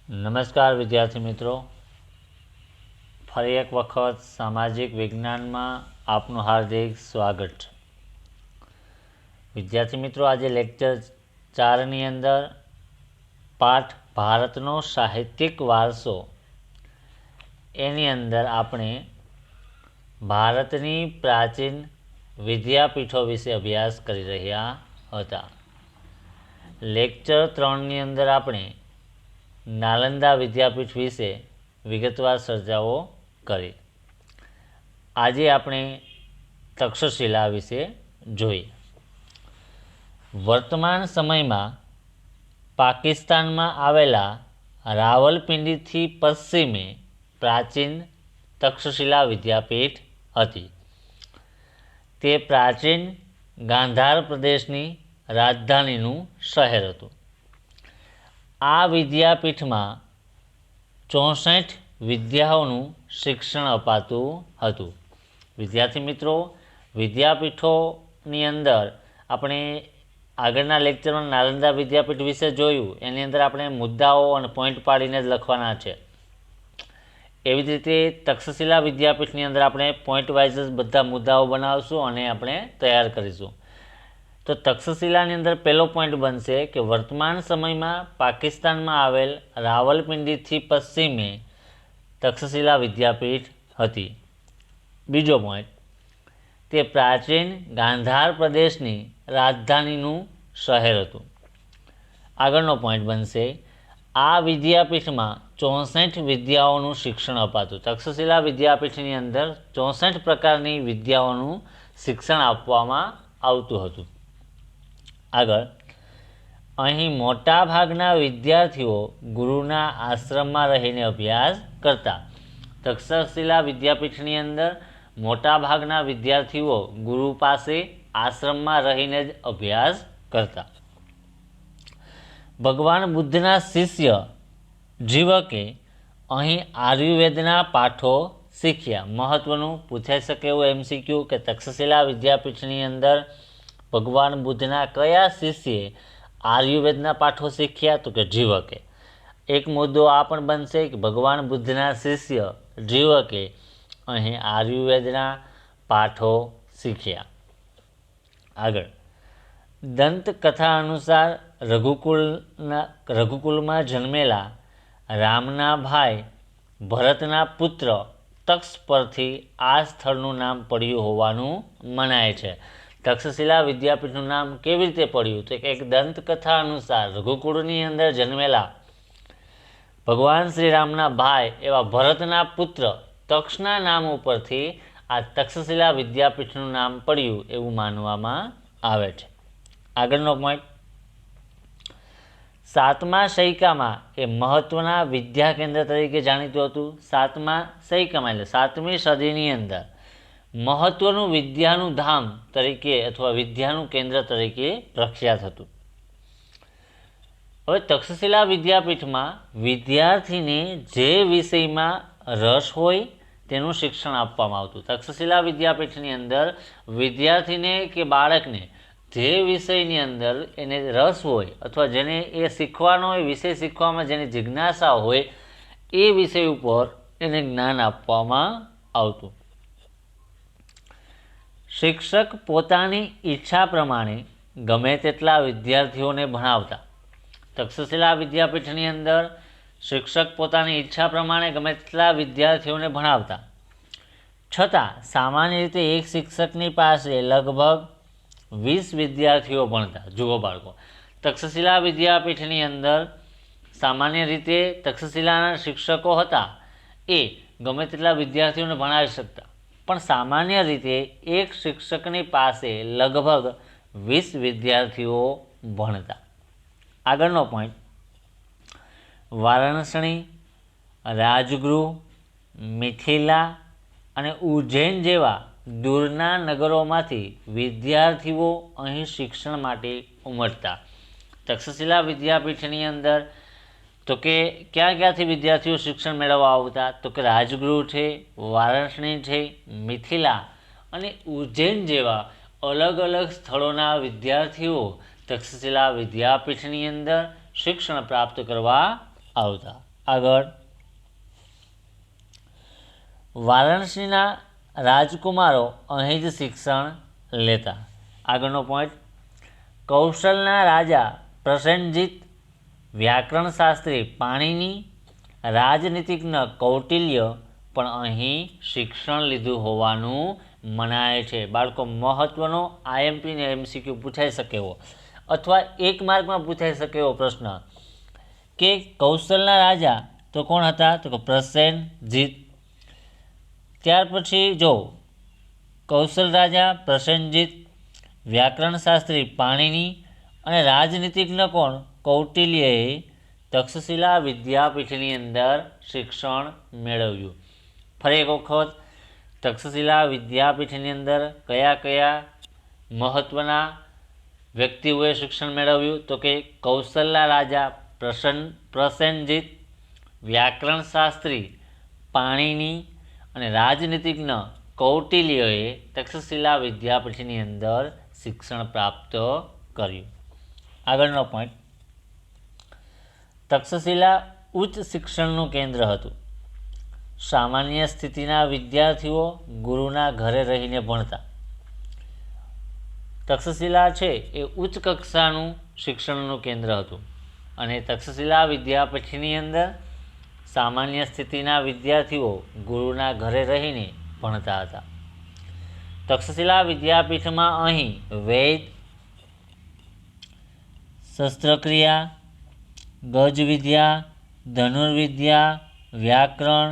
નમસ્કાર વિદ્યાર્થી મિત્રો, ફરી એક વખત સામાજિક વિજ્ઞાનમાં આપનું હાર્દિક સ્વાગત છે। વિદ્યાર્થી મિત્રો, આજે લેક્ચર 4ની અંદર પાઠ ભારતનો સાહિત્યિક વારસો એની અંદર આપણે ભારતની પ્રાચીન વિદ્યાપીઠો વિશે અભ્યાસ કરી રહ્યા હતા। લેક્ચર 3ની અંદર આપણે નાલંદા વિદ્યાપીઠ વિશે વિગતવાર ચર્ચાઓ કરી। આજે આપણે તક્ષશિલા વિશે જોઈએ। વર્તમાન સમયમાં પાકિસ્તાનમાં આવેલા રાવલપિંડીથી પશ્ચિમે પ્રાચીન તક્ષશિલા વિદ્યાપીઠ હતી। તે પ્રાચીન ગાંધાર પ્રદેશની રાજધાનીનું શહેર હતું। આ વિદ્યાપીઠમાં 64 વિદ્યાઓનું શિક્ષણ અપાતું હતું। વિદ્યાર્થી મિત્રો, વિદ્યાપીઠોની અંદર આપણે આગળના લેક્ચરમાં નાલંદા વિદ્યાપીઠ વિશે જોયું। એની અંદર આપણે મુદ્દાઓ અને પોઈન્ટ પાડીને જ લખવાના છે। એવી જ રીતે તક્ષશિલા વિદ્યાપીઠની અંદર આપણે પોઈન્ટ વાઇઝ જ બધા મુદ્દાઓ બનાવશું અને આપણે તૈયાર કરીશું। તો તક્ષશિલાની અંદર પહેલો પોઈન્ટ બનશે કે વર્તમાન સમયમાં પાકિસ્તાનમાં આવેલ રાવલપિંડીથી પશ્ચિમે તક્ષશિલા વિદ્યાપીઠ હતી। બીજો પોઈન્ટ, તે પ્રાચીન ગાંધાર પ્રદેશની રાજધાનીનું શહેર હતું। આગળનો પોઈન્ટ બનશે, આ વિદ્યાપીઠમાં 64 વિદ્યાઓનું શિક્ષણ અપાતું। તક્ષશિલા વિદ્યાપીઠની અંદર 64 પ્રકારની વિદ્યાઓનું શિક્ષણ આપવામાં આવતું હતું। આગળ, અહીં મોટા ભાગના વિદ્યાર્થીઓ ગુરુના આશ્રમમાં રહીને અભ્યાસ કરતા। તક્ષશિલા વિદ્યાપીઠની અંદર મોટા ભાગના વિદ્યાર્થીઓ ગુરુ પાસે આશ્રમમાં રહીને જ અભ્યાસ કરતા। ભગવાન બુદ્ધના શિષ્ય જીવકે અહીં આયુર્વેદના પાઠો શીખ્યા। મહત્વનું પૂછાઈ શકે એવું MCQ કે તક્ષશિલા વિદ્યાપીઠની અંદર ભગવાન બુદ્ધના કયા શિષ્યએ આયુર્વેદના પાઠો શીખ્યા? તો કે જીવકે। એક મુદ્દો આ પણ બનશે કે ભગવાન બુદ્ધના શિષ્ય જીવકે અહીં આયુર્વેદના પાઠો શીખ્યા। આગળ, દંતકથા અનુસાર રઘુકુલમાં જન્મેલા રામના ભાઈ ભરતના પુત્ર તક્ષ પરથી આ સ્થળનું નામ પડ્યું હોવાનું મનાય છે। તક્ષશિલા વિદ્યાપીઠનું નામ કેવી રીતે પડ્યું? તો એક દંતકથા અનુસાર રઘુકુળની અંદર જન્મેલા ભગવાન શ્રી રામના ભાઈ એવા ભરતના પુત્ર તક્ષના નામ ઉપરથી આ તક્ષશિલા વિદ્યાપીઠનું નામ પડ્યું એવું માનવામાં આવે છે। આગળનો પોઈન્ટ, 7મા સૈકામાં એ મહત્વના વિદ્યા કેન્દ્ર તરીકે જાણીતું હતું। 7મા સૈકામાં એટલે 7મી સદીની અંદર મહત્વનું વિદ્યાનું ધામ તરીકે અથવા વિદ્યાનું કેન્દ્ર તરીકે પ્રખ્યાત હતું। હવે તક્ષશિલા વિદ્યાપીઠમાં વિદ્યાર્થીને જે વિષયમાં રસ હોય તેનું શિક્ષણ આપવામાં આવતું। તક્ષશિલા વિદ્યાપીઠની અંદર વિદ્યાર્થીને કે બાળકને જે વિષયની અંદર એને રસ હોય અથવા જેને એ શીખવાનો હોય, વિષય શીખવામાં જેની જિજ્ઞાસા હોય એ વિષય ઉપર એને જ્ઞાન આપવામાં આવતું। શિક્ષક પોતાની ઈચ્છા પ્રમાણે ગમે તેટલા વિદ્યાર્થીઓને ભણાવતા। તક્ષશિલા વિદ્યાપીઠની અંદર શિક્ષક પોતાની ઈચ્છા પ્રમાણે ગમે તેટલા વિદ્યાર્થીઓને ભણાવતા, છતાં સામાન્ય રીતે એક શિક્ષકની પાસે લગભગ 20 વિદ્યાર્થીઓ ભણતા। જુઓ બાળકો, તક્ષશિલા વિદ્યાપીઠની અંદર સામાન્ય રીતે તક્ષશિલાના શિક્ષકો હતા એ ગમે તેટલા વિદ્યાર્થીઓને ભણાવી શકતા, પણ સામાન્ય રીતે એક શિક્ષકની પાસે લગભગ 20 વિદ્યાર્થીઓ ભણતા। આગળનો પોઈન્ટ, વારાણસી, રાજગૃહ, મિથિલા અને ઉજ્જૈન જેવા દૂરના નગરોમાંથી વિદ્યાર્થીઓ અહીં શિક્ષણ માટે ઉમટતા। તક્ષશિલા વિદ્યાપીઠની અંદર તો કે ક્યાં ક્યાંથી વિદ્યાર્થીઓ શિક્ષણ મેળવવા આવતા? તો કે રાજગૃહ છે, વારાણસી છે, મિથિલા અને ઉજ્જૈન જેવા અલગ અલગ સ્થળોના વિદ્યાર્થીઓ તક્ષશિલા વિદ્યાપીઠની અંદર શિક્ષણ પ્રાપ્ત કરવા આવતા। આગળ વારાણસીના રાજકુમારો અહીં જ શિક્ષણ લેતા. આગળનો પોઈન્ટ, કૌશલના રાજા પ્રસેનજીત, વ્યાકરણ શાસ્ત્રી પાણિની, રાજનીતિજ્ઞ કૌટિલ્ય પણ અહીં શિક્ષણ લીધું હોવાનું મનાય છે. બાળકો, મહત્વનો આઈએમપી ને એમસીક્યુ પૂછાઈ શકે એવો અથવા 1 માર્કમાં પૂછાઈ શકે એવો પ્રશ્ન કે કૌશલના રાજા તો કોણ હતા? તો કે પ્રસેનજીત. ત્યાર પછી જો કૌશલ રાજા પ્રસેનજીત, વ્યાકરણ શાસ્ત્રી પાણિની અને રાજનીતિજ્ઞ કોણ? કૌટિલ્યએ તક્ષશિલા વિદ્યાપીઠની અંદર શિક્ષણ મેળવ્યું. ફરી એક વખત, તક્ષશિલા વિદ્યાપીઠની અંદર કયા કયા મહત્વના વ્યક્તિઓએ શિક્ષણ મેળવ્યું? તો કે કૌશલના રાજા પ્રસેનજીત, વ્યાકરણ શાસ્ત્રી પાણિની અને રાજનીતિજ્ઞ કૌટિલ્યએ તક્ષશિલા વિદ્યાપીઠની અંદર શિક્ષણ પ્રાપ્ત કર્યું. આગળનો પોઈન્ટ, તક્ષશિલા ઉચ્ચ શિક્ષણનું કેન્દ્ર હતું. સામાન્ય સ્થિતિના વિદ્યાર્થીઓ ગુરુના ઘરે રહીને ભણતા. તક્ષશિલા છે એ ઉચ્ચ કક્ષાનું શિક્ષણનું કેન્દ્ર હતું અને તક્ષશિલા વિદ્યાપીઠની અંદર સામાન્ય સ્થિતિના વિદ્યાર્થીઓ ગુરુના ઘરે રહીને ભણતા હતા. તક્ષશિલા વિદ્યાપીઠમાં અહીં વૈદ, શસ્ત્રક્રિયા, ગજવિદ્યા, ધનુર્વિદ્યા, વ્યાકરણ,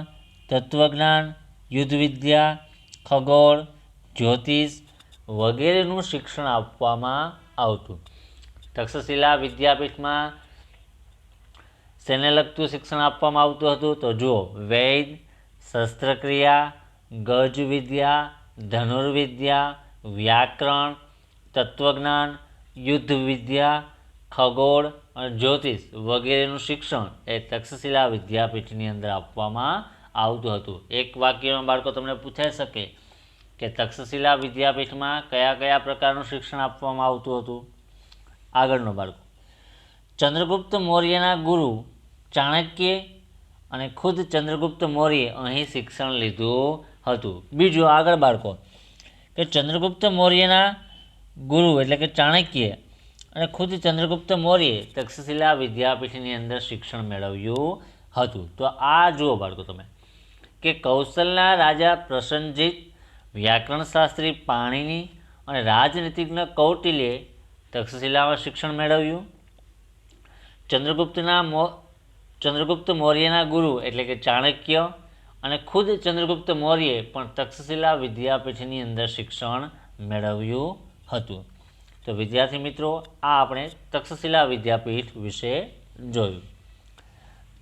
તત્વજ્ઞાન, યુદ્ધવિદ્યા, ખગોળ, જ્યોતિષ વગેરેનું શિક્ષણ આપવામાં આવતું. તક્ષશિલા વિદ્યાપીઠમાં શેને લગતું શિક્ષણ આપવામાં આવતું હતું? તો જુઓ, વૈદ, શસ્ત્રક્રિયા, ગજવિદ્યા, ધનુર્વિદ્યા, વ્યાકરણ, તત્વજ્ઞાન, યુદ્ધવિદ્યા, ખગોળ અને જ્યોતિષ વગેરેનું શિક્ષણ એ તક્ષશિલા વિદ્યાપીઠની અંદર આપવામાં આવતું હતું. એક વાક્યમાં બાળકો તમને પૂછાઈ શકે કે તક્ષશિલા વિદ્યાપીઠમાં કયા કયા પ્રકારનું શિક્ષણ આપવામાં આવતું હતું? આગળનો બાળકો, ચંદ્રગુપ્ત મૌર્યના ગુરુ ચાણક્ય અને ખુદ ચંદ્રગુપ્ત મૌર્યે અહીં શિક્ષણ લીધું હતું. બીજું આગળ બાળકો કે ચંદ્રગુપ્ત મૌર્યના ગુરુ એટલે કે ચાણક્ય અને ખુદ ચંદ્રગુપ્ત મૌર્યે તક્ષશિલા વિદ્યાપીઠની અંદર શિક્ષણ મેળવ્યું હતું. તો આ જુઓ બાળકો તમે કે કૌશલના રાજા પ્રસેનજીત, વ્યાકરણ શાસ્ત્રી પાણિની અને રાજનીતિજ્ઞ કૌટિલ્યે તક્ષશિલામાં શિક્ષણ મેળવ્યું. ચંદ્રગુપ્ત મૌર્યના ગુરુ એટલે કે ચાણક્ય અને ખુદ ચંદ્રગુપ્ત મૌર્યે પણ તક્ષશિલા વિદ્યાપીઠની અંદર શિક્ષણ મેળવ્યું હતું. તો વિદ્યાર્થી મિત્રો, આ આપણે તક્ષશિલા વિદ્યાપીઠ વિશે જોયું.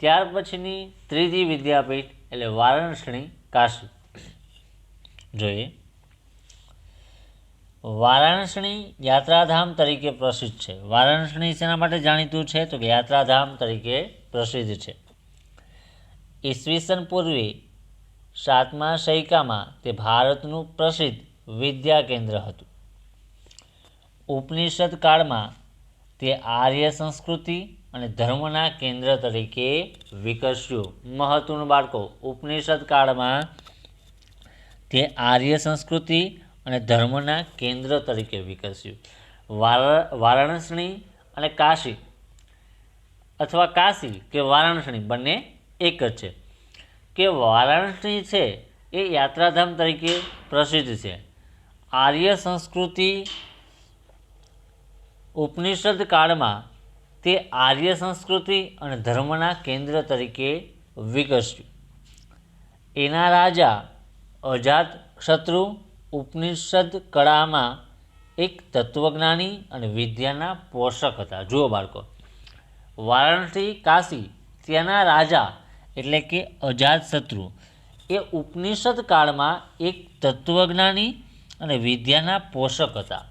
ત્યાર પછીની ત્રીજી વિદ્યાપીઠ એટલે વારાણસી કાશી જોઈએ. વારાણસી યાત્રાધામ તરીકે પ્રસિદ્ધ છે. વારાણસી શેના માટે જાણીતું છે? તો કે યાત્રાધામ તરીકે પ્રસિદ્ધ છે. ઈસવીસન પૂર્વે 7મા સૈકામાં તે ભારતનું પ્રસિદ્ધ વિદ્યા કેન્દ્ર હતું. ઉપનિષદ કાળમાં તે આર્ય સંસ્કૃતિ અને ધર્મના કેન્દ્ર તરીકે વિકસ્યું. મહત્વનું બાળકો, ઉપનિષદ કાળમાં તે આર્ય સંસ્કૃતિ અને ધર્મના કેન્દ્ર તરીકે વિકસ્યું. વારાણસી અને કાશી અથવા કાશી કે વારાણસી બંને એક જ છે. કે વારાણસી છે એ યાત્રાધામ તરીકે પ્રસિદ્ધ છે. આર્ય સંસ્કૃતિ ઉપનિષદ કાળમાં તે આર્ય સંસ્કૃતિ અને ધર્મના કેન્દ્ર તરીકે વિકસ્યું. એના રાજા અજાતશત્રુ ઉપનિષદ કળામાં એક તત્વજ્ઞાની અને વિદ્યાના પોષક હતા. જુઓ બાળકો, વારાણસી કાશી ત્યાંના રાજા એટલે કે અજાતશત્રુ એ ઉપનિષદ કાળમાં એક તત્વજ્ઞાની અને વિદ્યાના પોષક હતા.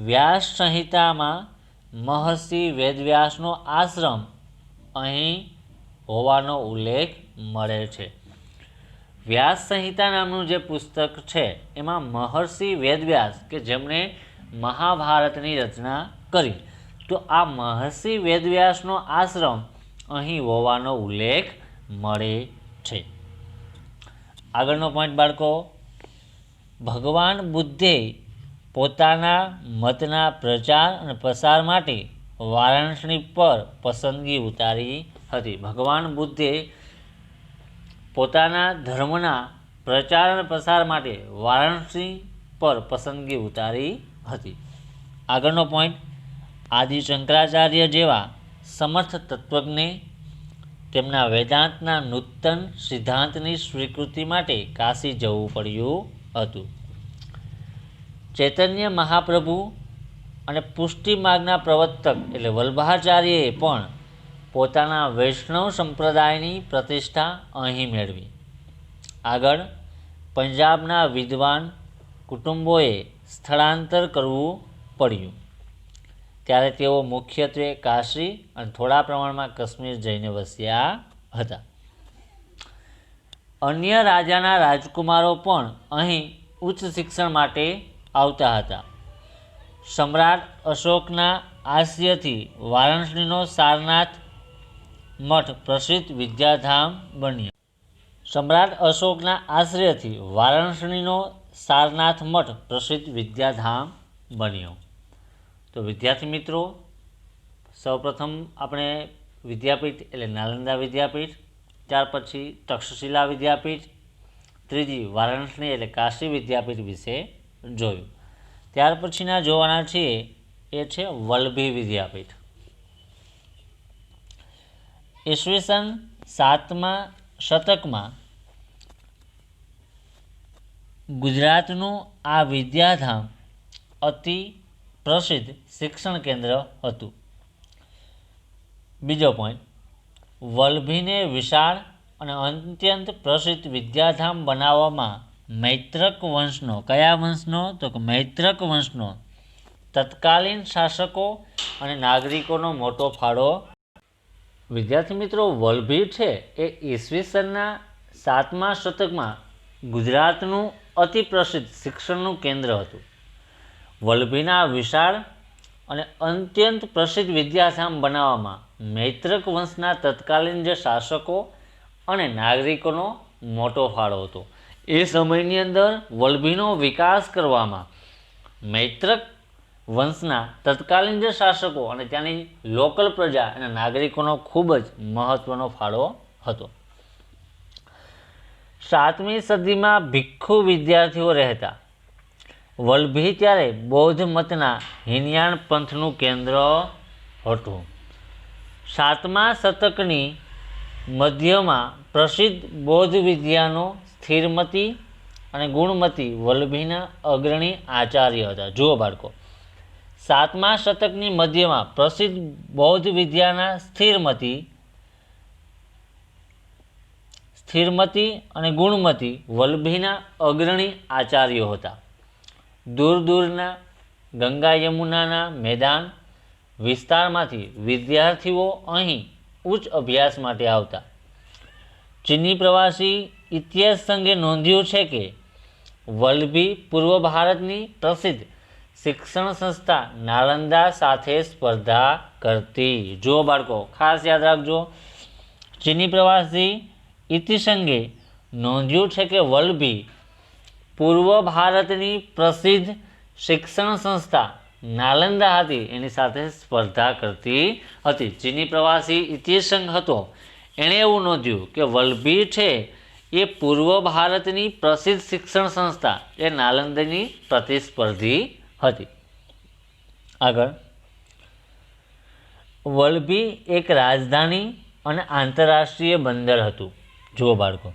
વ્યાસ સંહિતામાં મહર્ષિ વેદવ્યાસનો આશ્રમ અહીં હોવાનો ઉલ્લેખ મળે છે. વ્યાસ સંહિતા નામનું જે પુસ્તક છે એમાં મહર્ષિ વેદવ્યાસ કે જેમણે મહાભારતની રચના કરી, તો આ મહર્ષિ વેદવ્યાસનો આશ્રમ અહીં હોવાનો ઉલ્લેખ મળે છે. આગળનો પોઈન્ટ બાળકો, ભગવાન બુદ્ધે પોતાના મતના પ્રચાર અને પ્રસાર માટે વારાણસી પર પસંદગી ઉતારી હતી. ભગવાન બુદ્ધે પોતાના ધર્મના પ્રચાર અને પ્રસાર માટે વારાણસી પર પસંદગી ઉતારી હતી. આગળનો પોઈન્ટ, આદિ શંકરાચાર્ય જેવા સમર્થ તત્વજ્ઞે તેમના વેદાંતના નૂતન સિદ્ધાંતની સ્વીકૃતિ માટે કાશી જવું પડ્યું હતું. ચૈતન્ય મહાપ્રભુ અને પુષ્ટિ માર્ગના પ્રવર્તક એટલે વલ્લભાચાર્યએ પણ પોતાના વૈષ્ણવ સંપ્રદાયની પ્રતિષ્ઠા અહીં મેળવી. આગળ, પંજાબના વિદ્વાન કુટુંબોએ સ્થળાંતર કરવું પડ્યું ત્યારે તેઓ મુખ્યત્વે કાશી અને થોડા પ્રમાણમાં કાશ્મીર જઈને વસ્યા હતા. અન્ય રાજાના રાજકુમારો પણ અહીં ઉચ્ચ શિક્ષણ માટે આવતા હતા. સમ્રાટ અશોકના આશ્રયથી વારાણસીનો સારનાથ મઠ પ્રસિદ્ધ વિદ્યાધામ બન્યો. સમ્રાટ અશોકના આશ્રયથી વારાણસીનો સારનાથ મઠ પ્રસિદ્ધ વિદ્યાધામ બન્યો. તો વિદ્યાર્થી મિત્રો, સૌપ્રથમ આપણે વિદ્યાપીઠ એટલે નાલંદા વિદ્યાપીઠ, ત્યાર પછી તક્ષશિલા વિદ્યાપીઠ, ત્રીજી વારાણસી એટલે કાશી વિદ્યાપીઠ વિશે જોયું. ત્યાર પછીના જોવાના છીએ એ છે વલ્લભી વિદ્યાપીઠ. ઈસવીસન 7મા શતકમાં ગુજરાતનું આ વિદ્યાધામ અતિ પ્રસિદ્ધ શિક્ષણ કેન્દ્ર હતું. બીજો પોઈન્ટ, વલ્લભીને વિશાળ અને અત્યંત પ્રસિદ્ધ વિદ્યાધામ બનાવવામાં મૈત્રક વંશનો, કયા વંશનો? તો કે મૈત્રક વંશનો તત્કાલીન શાસકો અને નાગરિકોનો મોટો ફાળો. વિદ્યાર્થી મિત્રો, વલ્લભી છે એ ઈસવીસનના 7મા શતકમાં ગુજરાતનું અતિ પ્રસિદ્ધ શિક્ષણનું કેન્દ્ર હતું. વલ્લભીના વિશાળ અને અત્યંત પ્રસિદ્ધ વિદ્યાધામ બનાવવામાં મૈત્રક વંશના તત્કાલીન જે શાસકો અને નાગરિકોનો મોટો ફાળો હતો. એ સમયની અંદર વલ્લભીનો વિકાસ કરવામાં મૈત્રક વંશના તત્કાલીન જે શાસકો અને ત્યાંની લોકલ પ્રજા અને નાગરિકોનો ખૂબ જ મહત્ત્વનો ફાળો હતો. 7મી સદીમાં ભિક્ષુ વિદ્યાર્થીઓ રહેતા. વલ્લભી ત્યારે બૌદ્ધ મતના હીનયાન પંથનું કેન્દ્ર હતું. 7મા શતકની મધ્યમાં પ્રસિદ્ધ બૌદ્ધ વિદ્યાનો સ્થિરમતી અને ગુણમતી વલ્લભીના અગ્રણી આચાર્ય હતા. જુઓ બાળકો, 7મા શતકની મધ્યમાં પ્રસિદ્ધ બૌદ્ધ વિદ્યાના સ્થિરમતી અને ગુણમતી વલ્લભીના અગ્રણી આચાર્યો હતા. દૂર દૂરના ગંગા યમુનાના મેદાન વિસ્તારમાંથી વિદ્યાર્થીઓ અહીં ઉચ્ચ અભ્યાસ માટે આવતા. ચીની પ્રવાસી ઇતિહાસ સંઘે નોંધ્યું છે કે વલ્લભી પૂર્વ ભારતની પ્રસિદ્ધ શિક્ષણ સંસ્થા નાલંદા સાથે સ્પર્ધા કરતી. જો બાળકો ખાસ યાદ રાખજો, ચીની પ્રવાસી ઇતિસંઘે નોંધ્યું છે કે વલ્લભી પૂર્વ ભારતની પ્રસિદ્ધ શિક્ષણ સંસ્થા નાલંદા હતી એની સાથે સ્પર્ધા કરતી હતી. ચીની પ્રવાસી ઇતિસંઘ હતો એણે એવું નોંધ્યું કે વલ્લભી છે એ પૂર્વ ભારતની પ્રસિદ્ધ શિક્ષણ સંસ્થા એ નાલંદાની પ્રતિસ્પર્ધી હતી. આગળ, વલ્લભી એક રાજધાની અને આંતરરાષ્ટ્રીય બંદર હતું. જુઓ બાળકો,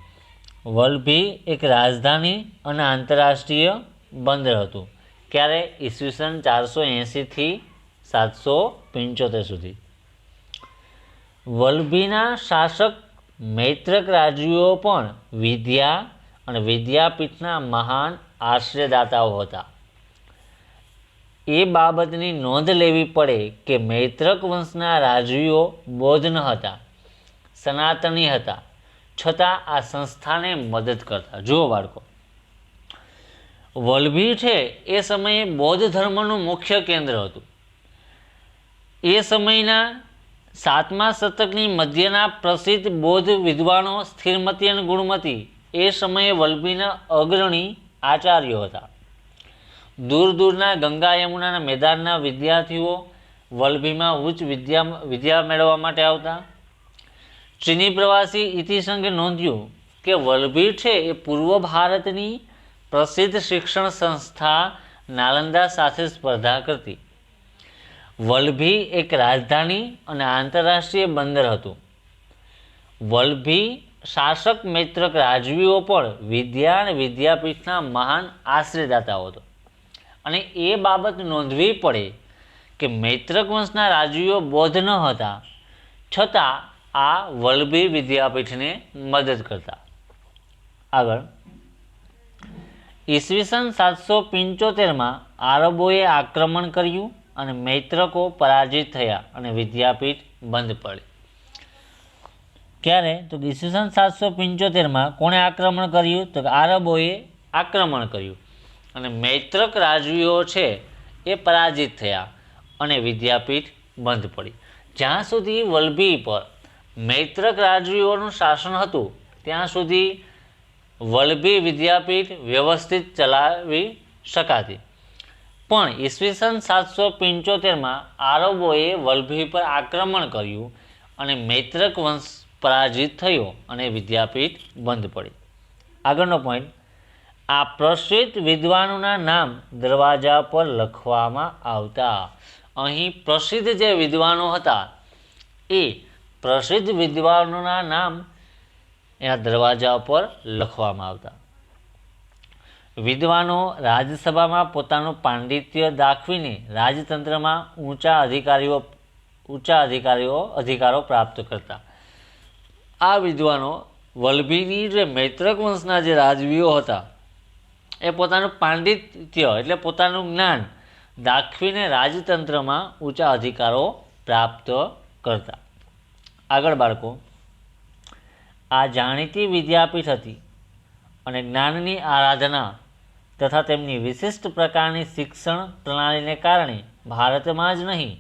વલ્લભી એક રાજધાની અને આંતરરાષ્ટ્રીય બંદર હતું. ક્યારે? ઈસવીસન 480 થી 775 સુધી. વલ્લભીના શાસક મૈત્રક રાજવીઓ પણ વિદ્યા અને વિદ્યાપીઠના મહાન આશ્રયદાતાઓ હતા. એ બાબતની નોંધ લેવી પડે કે મૈત્રક વંશના રાજવીઓ બૌદ્ધ ન હતા, સનાતની હતા, છતાં આ સંસ્થાને મદદ કરતા. જુઓ બાળકો, વલ્લભી છે એ સમયે બૌદ્ધ ધર્મનું મુખ્ય કેન્દ્ર હતું. એ સમયના સાતમા શતકની મધ્યના પ્રસિદ્ધ બૌદ્ધ વિદ્વાનો સ્થિરમતી અને ગુણમતી એ સમયે વલ્લભીના અગ્રણી આચાર્યો હતા. દૂર દૂરના ગંગા યમુનાના મેદાનના વિદ્યાર્થીઓ વલ્લભીમાં ઉચ્ચ વિદ્યા મેળવવા માટે આવતા. ચીની પ્રવાસી ઇતિસંઘે નોંધ્યું કે વલ્લભી છે એ પૂર્વ ભારતની પ્રસિદ્ધ શિક્ષણ સંસ્થા નાલંદા સાથે સ્પર્ધા કરતી. વલ્લભી એક રાજધાની અને આંતરરાષ્ટ્રીય બંદર હતું. વલ્લભી શાસક મૈત્રક રાજવીઓ પણ વિદ્યા અને વિદ્યાપીઠના મહાન આશ્રયદાતાઓ હતો. અને એ બાબત નોંધવી પડે કે મૈત્રક વંશના રાજવીઓ બૌદ્ધ ન હતા, છતાં આ વલ્લભી વિદ્યાપીઠને મદદ કરતા. આગળ ઈસવીસન 775માં આરબોએ આક્રમણ કર્યું અને મૈત્રકો પરાજિત થયા અને વિદ્યાપીઠ બંધ પડી. ક્યારે? તો ઈસવીસન 775માં કોણે આક્રમણ કર્યું? તો આરબોએ આક્રમણ કર્યું અને મૈત્રક રાજવીઓ છે એ પરાજિત થયા અને વિદ્યાપીઠ બંધ પડી. જ્યાં સુધી વલ્લભી પર મૈત્રક રાજવીઓનું શાસન હતું ત્યાં સુધી વલ્લભી વિદ્યાપીઠ વ્યવસ્થિત ચલાવી શકાતી. પણ ઈસવીસન 775માં આરબોએ વલ્લભી પર આક્રમણ કર્યું અને મૈત્રક વંશ પરાજિત થયો અને વિદ્યાપીઠ બંધ પડી. આગળનો પોઈન્ટ, આ પ્રસિદ્ધ વિદ્વાનોના નામ દરવાજા પર લખવામાં આવતા. અહીં પ્રસિદ્ધ જે વિદ્વાનો હતા એ પ્રસિદ્ધ વિદ્વાનોના નામ એના દરવાજા પર લખવામાં આવતા. વિદ્વાનો રાજસભામાં પોતાનું પાંડિત્ય દાખવીને રાજતંત્રમાં ઊંચા અધિકારો પ્રાપ્ત કરતા. આ વિદ્વાનો વલ્લભીની જે મૈત્રક વંશના જે રાજવીઓ હતા એ પોતાનું પાંડિત્ય એટલે પોતાનું જ્ઞાન દાખવીને રાજતંત્રમાં ઊંચા અધિકારો પ્રાપ્ત કરતા. આગળ બાળકો, આ જાણીતી વિદ્યાપીઠ હતી અને જ્ઞાનની આરાધના તથા તેમની વિશિષ્ટ પ્રકારની શિક્ષણ પ્રણાલીને કારણે ભારતમાં જ નહીં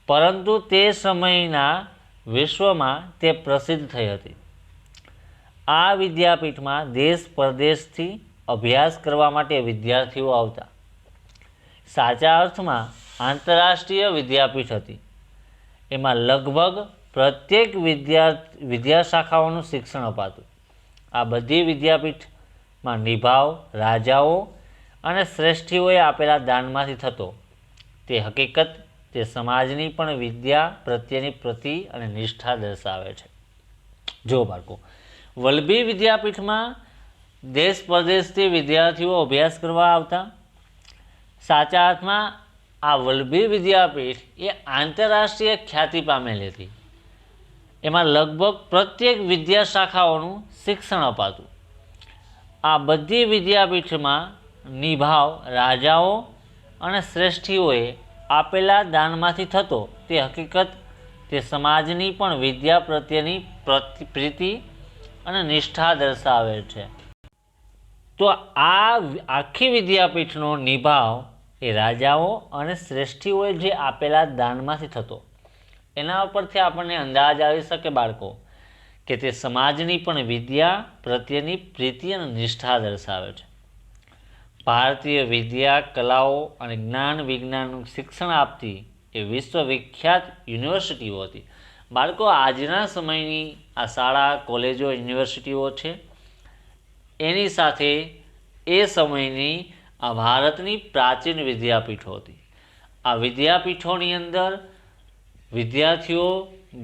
પરંતુ તે સમયના વિશ્વમાં તે પ્રસિદ્ધ થઈ હતી. આ વિદ્યાપીઠમાં દેશ પરદેશથી અભ્યાસ કરવા માટે વિદ્યાર્થીઓ આવતા. સાચા અર્થમાં આંતરરાષ્ટ્રીય વિદ્યાપીઠ હતી. એમાં લગભગ પ્રત્યેક વિદ્યાશાખાઓનું શિક્ષણ અપાતું. આ બધી વિદ્યાપીઠમાં નિભાવ રાજાઓ અને શ્રેષ્ઠીઓએ આપેલા દાનમાંથી થતો. તે હકીકત તે સમાજની પણ વિદ્યા પ્રત્યેની પ્રતિ અને નિષ્ઠા દર્શાવે છે. જો બાળકો, વલ્લભી વિદ્યાપીઠમાં દેશ પરદેશથી વિદ્યાર્થીઓ અભ્યાસ કરવા આવતા. સાચા અર્થમાં આ વલ્લભી વિદ્યાપીઠ એ આંતરરાષ્ટ્રીય ખ્યાતિ પામેલી હતી. એમાં લગભગ પ્રત્યેક વિદ્યાશાખાઓનું શિક્ષણ અપાતું. આ બધી વિદ્યાપીઠમાં નિભાવ રાજાઓ અને શ્રેષ્ઠીઓએ આપેલા દાનમાંથી થતો. તે હકીકત તે સમાજની પણ વિદ્યા પ્રત્યેની પ્રીતિ અને નિષ્ઠા દર્શાવે છે. તો આ આખી વિદ્યાપીઠનો નિભાવ એ રાજાઓ અને શ્રેષ્ઠીઓએ જે આપેલા દાનમાંથી થતો. એના ઉપરથી આપણને અંદાજ આવી શકે બાળકો કે તે સમાજની પણ વિદ્યા પ્રત્યેની પ્રીતિ અને નિષ્ઠા દર્શાવે છે. ભારતીય વિદ્યા કલાઓ અને જ્ઞાન વિજ્ઞાનનું શિક્ષણ આપતી એ વિશ્વવિખ્યાત યુનિવર્સિટીઓ હતી. બાળકો, આજના સમયની આ શાળા કોલેજો યુનિવર્સિટીઓ છે એની સાથે એ સમયની આ ભારતની પ્રાચીન વિદ્યાપીઠો હતી. આ વિદ્યાપીઠોની અંદર વિદ્યાર્થીઓ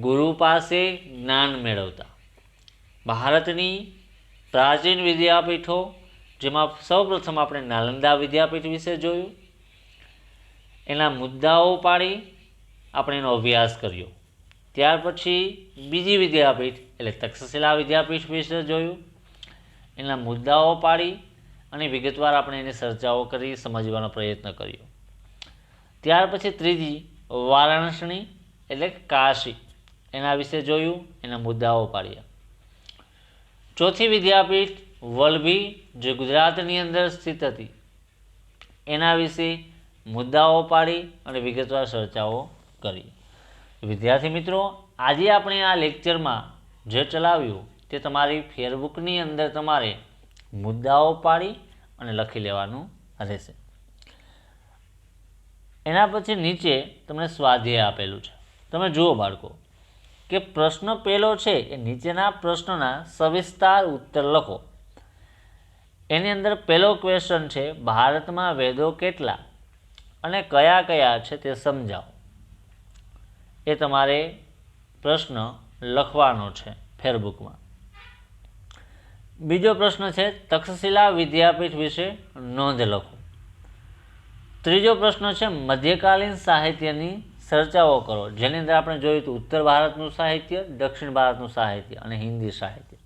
ગુરુ પાસે જ્ઞાન મેળવતા. ભારતની પ્રાચીન વિદ્યાપીઠો જેમાં સૌપ્રથમ આપણે નાલંદા વિદ્યાપીઠ વિશે જોયું. એના મુદ્દાઓ પાડી આપણે એનો અભ્યાસ કર્યો. ત્યાર પછી બીજી વિદ્યાપીઠ એટલે તક્ષશિલા વિદ્યાપીઠ વિશે જોયું. એના મુદ્દાઓ પાડી અને વિગતવાર આપણે એની ચર્ચાઓ કરી સમજવાનો પ્રયત્ન કર્યો. ત્યાર પછી ત્રીજી વારાણસી એટલે કાશી એના વિશે જોયું, એના મુદ્દાઓ પાડ્યા. ચોથી વિદ્યાપીઠ વલ્લભી જે ગુજરાતની અંદર સ્થિત હતી એના વિશે મુદ્દાઓ પાડી અને વિગતવાર ચર્ચાઓ કરી. વિદ્યાર્થી મિત્રો, આજે આપણે આ લેક્ચરમાં જે ચલાવ્યું તે તમારી ફેરબુકની અંદર તમારે મુદ્દાઓ પાડી અને લખી લેવાનું રહેશે. એના પછી નીચે તમને સ્વાધ્યાય આપેલું છે. તમે જુઓ બાળકો કે પ્રશ્ન પહેલો છે એ નીચેના પ્રશ્નોના સવિસ્તાર ઉત્તર લખો. એની અંદર પહેલો ક્વેશ્ચન છે, ભારતમાં વેદો કેટલા અને કયા કયા છે તે સમજાવો. એ તમારે પ્રશ્ન લખવાનો છે ફેરબુકમાં. બીજો પ્રશ્ન છે, તક્ષશિલા વિદ્યાપીઠ વિશે નોંધ લખો. ત્રીજો પ્રશ્ન છે, મધ્યકાલીન સાહિત્યની ચર્ચાઓ કરો, જેની અંદર આપણે જોયું હતું ઉત્તર ભારતનું સાહિત્ય, દક્ષિણ ભારતનું સાહિત્ય અને હિન્દી સાહિત્ય.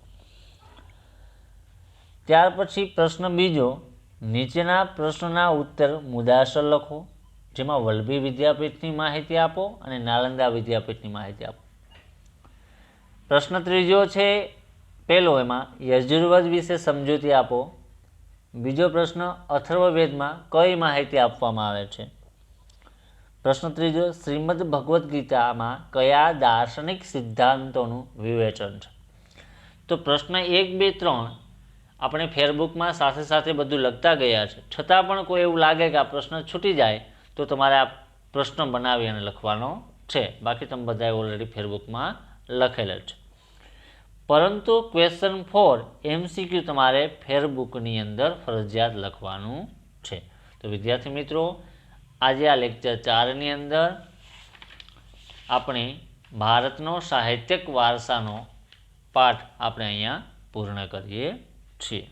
ત્યાર પછી પ્રશ્ન બીજો, નીચેના પ્રશ્નોના ઉત્તર મુદ્દાસર લખો, જેમાં વલ્લભી વિદ્યાપીઠની માહિતી આપો અને નાલંદા વિદ્યાપીઠની માહિતી આપો. પ્રશ્ન ત્રીજો છે પહેલો, એમાં યજુર્વેદ વિશે સમજૂતી આપો. બીજો પ્રશ્ન, અથર્વવેદમાં કઈ માહિતી આપવામાં આવે છે. પ્રશ્ન ત્રીજો, શ્રીમદ ભગવદ્ ગીતામાં કયા દાર્શનિક સિદ્ધાંતોનું વિવેચન છે. તો પ્રશ્ન 1, 2, 3 આપણે ફેરબુકમાં સાથે સાથે બધું લખતા ગયા છે. છતાં પણ કોઈ એવું લાગે કે આ પ્રશ્ન છૂટી જાય તો તમારે આ પ્રશ્ન બનાવી અને લખવાનો છે. બાકી તમે બધાએ ઓલરેડી ફેરબુકમાં લખેલા છે. પરંતુ ક્વેશ્ચન 4 MCQ તમારે ફેરબુકની અંદર ફરજિયાત લખવાનું છે. તો વિદ્યાર્થી મિત્રો, આજે આ લેક્ચર 4ની અંદર આપણે ભારતનો સાહિત્યિક વારસાનો પાઠ આપણે અહીંયા પૂર્ણ કરીએ છીએ.